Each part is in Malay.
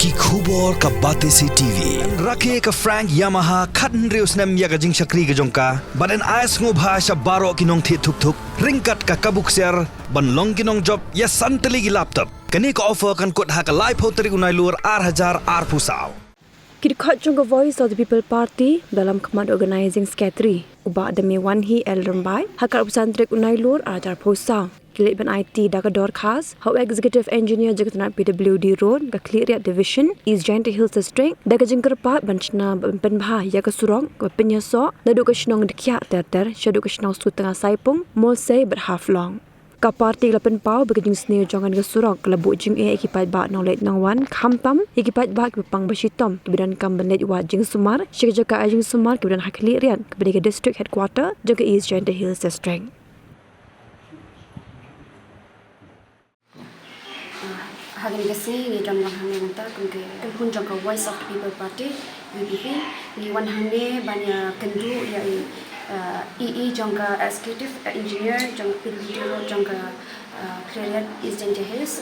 ki khubor ka bate si TV rakhe ka Frank Yamaha khatn reus nem ya ga jing shakri ga jongka baden ais ngo bha sha baro kinong thi thuk thuk ringkat ka kabuk ser ban long kinong job ya santali gi laptop kani ka offer kan kot ha ka live hoteri unai lur 8000 ar pusau Kidkot jong Voice of the People Party dalam Command Organizing Secretary ubah demi wanhi el rembai hakar upsantrik unai lur ajar pusau Kilit ban IT daga dorkas how executive engineer jagatna PWD road ka clear division is giant hills string daga jingkerpa banchna penbha ya ka surong ka penyaso dadu ka shnong dikya ter shadu ka shnong su tengah saipung mol say but half long ka party la penpau bagajing sneo jongan ka surong ka labu jing e ekipat ba nong let nong wan khamtam ekipat ba ka pang basitom kebidan kam banlet wa jing sumar shika ka ajing sumar kebidan hakli rian kebidan district headquarter jaga is giant hills string Hagin kasi ni dam lang hangin nanta kungke kun jangka Voice of the People Party VPP ni wan hangne banya kendu ya EE jangka executive engineer jangka PWD jangka clear East Hills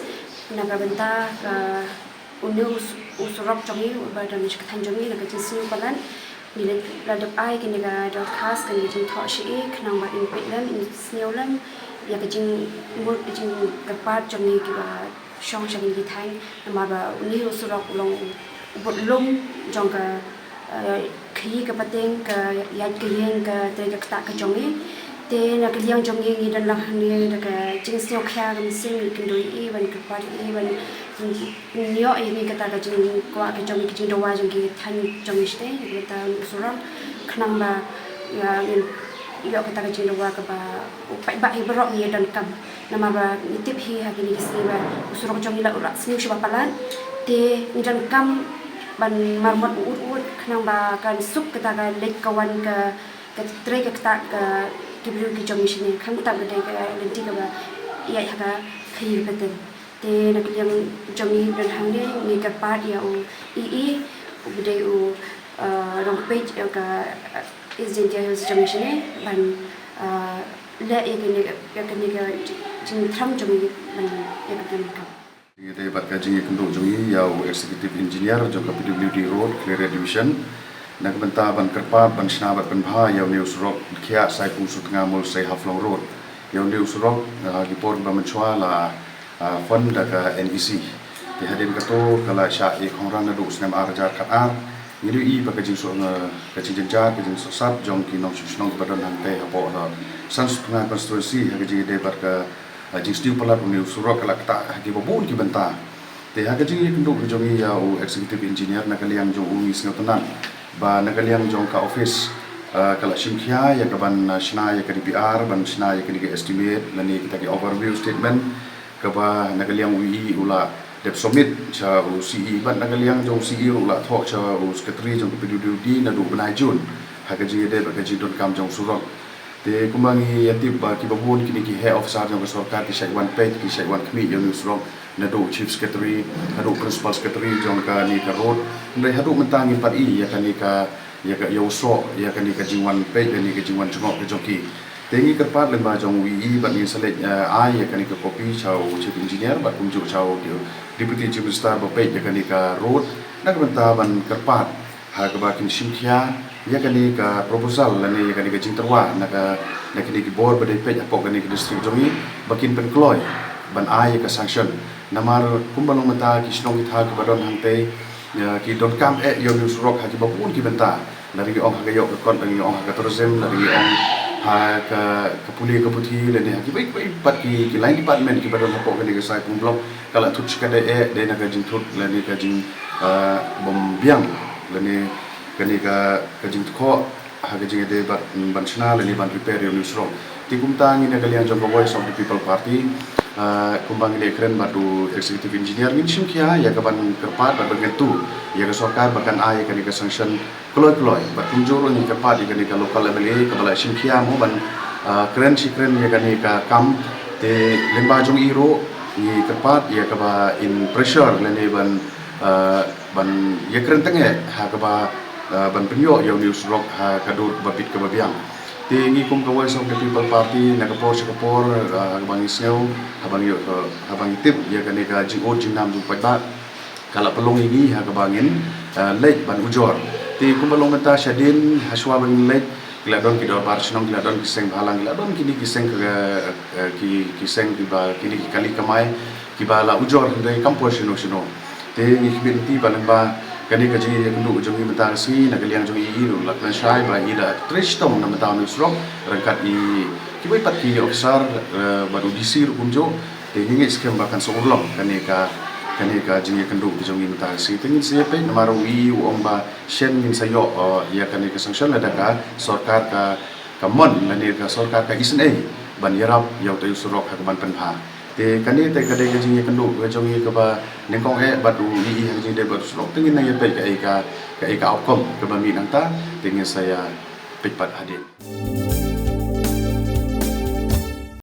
naga benta ka unu usurok jangi badan shikhan jangi naga jinsi palan ni ladap ai kini ga dot khas kini jing tho shi khnang ba in pelam in snewlam ya ka jing mur jing kapat jangi ki ba shong shagin di thai nama ba uni usurok long bot lum jong ka khi ka pateng ka yat ka yeng ka te ka ta ka jongi te na ka liang jongi ni dan lang ni da ka jing seo khya ka sim kin doi e ban ka par e ban nyo e ni ka ta ka jing kwa ka jongi jing do wa jing ki than jongi ste ni ta usurok khnang ba ya yo ka ta ka jing do wa ka ba pai ba e barok ni dan kam nama ba nitip hi ha kini kisni ba usurok jong ila urat sniu shiba palan te nidan kam ban marmot ut khnang ba kan sup kata ka lek kawan ka tre ka ta ka kibru ki jong shini khang ta ga de ka lenti ka ba ya ka khi beten te nak yang jong ni dan hang ni ka pa dia u ii u bde u rong page ka izin dia jong shini ban le yakni ka jing tham jong ban yakni ka Kita bakal jing kenduk jongi yau executive engineer jong PWD road clear division nak benta ban kerpa ban snabat ban bha yau news rock khia sai pung su tengah mul sai haflong road yau news rock report ba menchwa la fund da ka NEC di hadin kato kala sha e khongrang na du snem arjar khatar ngilu i ba ka jing so ka jing jar ka jing so sap jong ki nong shnong badan hang te hapo la sans tengah constituency ha ka jing de bar ka jing stiu palat uni surok kala ta ki babun ki benta te ha ka jing kenduk jongi ya u executive engineer na kaliang jong umi sngotanan ba na kaliang jong ka office kala shimkhia ya ka ban shna ya ka DPR ban shna ya ka estimate lani kita ki overview statement ka ba na kaliang ui ula dep submit cha u CE ban na kaliang jong CE ula thok cha u secretary jong PWD na du banai jun ha ka jing de ba ka jing don kam jong surok te kumangi yatib ba ki babun kini ki head officer jong sarkar ki shai one page ki shai one kmi jong surok na do chief secretary hadu principal secretary jong ka ni ka road ndai hadu mentangi par i ya ka ni ka yo so ya ka ni ka jing one page ni ka jing one jong ka jong ki tengi ka pat len ba jong wi ba ni select ai ya ka ni ka copy chau chief engineer ba kum ju chau deputy chief minister ba page ya ka ni ka road nak benta ban ka pat ha ka ba kin shimkhia ya kani ka proposal lani ya kani ka jingterwa na kani ki board ba dai page apok kani ki district jongi bakin penkloy ban ai ka sanction namar kumbalong mata ki snong ki tha ka badon hangte ki don kam yo news rock ha ki babun ki benta lari ong ha yo ka kon lari ong ha ka tourism lari ong ha ka puli ka puthi lani ha ki baik pat ki line department ki badon apok kani ka sai pung block kala thut ka de na ka jing thut lani ka jing bom biang lani kani ka jing kho ha ka jing de ban chna lani ban repair yo news rock ti kumtang ina kalian jong Voice of the People Party kumbang ile keren batu executive engineer ngin shimkhia ya ka ban kerpat ba bentu ya ka sarkar bakan ai kani ka sanction kloi bat kunjoro ni ka padi kani ka local level e ka bala shimkhia mo ban keren ya kani ka kam te lemba jong iro ni kerpat ya ka ba in pressure lani ban ya keren tenge ha ka ba ban penyo yo news rock ha ka dur babit ka babiang Tingi kum ka Voice of the People Party nakapor habang isngaw habang itip ya kani ka GO jinam jung pagba kalau pelong ini ha kebangin lek ban ujor ti kumbalong menta syadin haswa bangin lek kila don kidor bar senong kila don kiseng halang kila don kini kiseng kiseng kiba kini kali kamai kiba la ujor dari kampus sino te ni binti balemba kani kaji kundu ujung ni menta si na kaliang jung i lu lakna shai ba ida tristong na menta ni srok rangkat i kibai pat ki officer baru disir kunjo te ngi skem bakan soulom kani ka jingi kendu jong ni menta si tingin siapa namaru i omba shen min sayo ya kani ka sanction ada ka sarkar ka kamon nani ka sarkar ka isne ban yarap yau tayu surok ha ban penha te kani te kadai ka jingi kendu jong ni ka ba nengkong batu i jingi de batu surok tingin na ya pe ka outcome ka ba mi nang ta tingin saya pipat hadir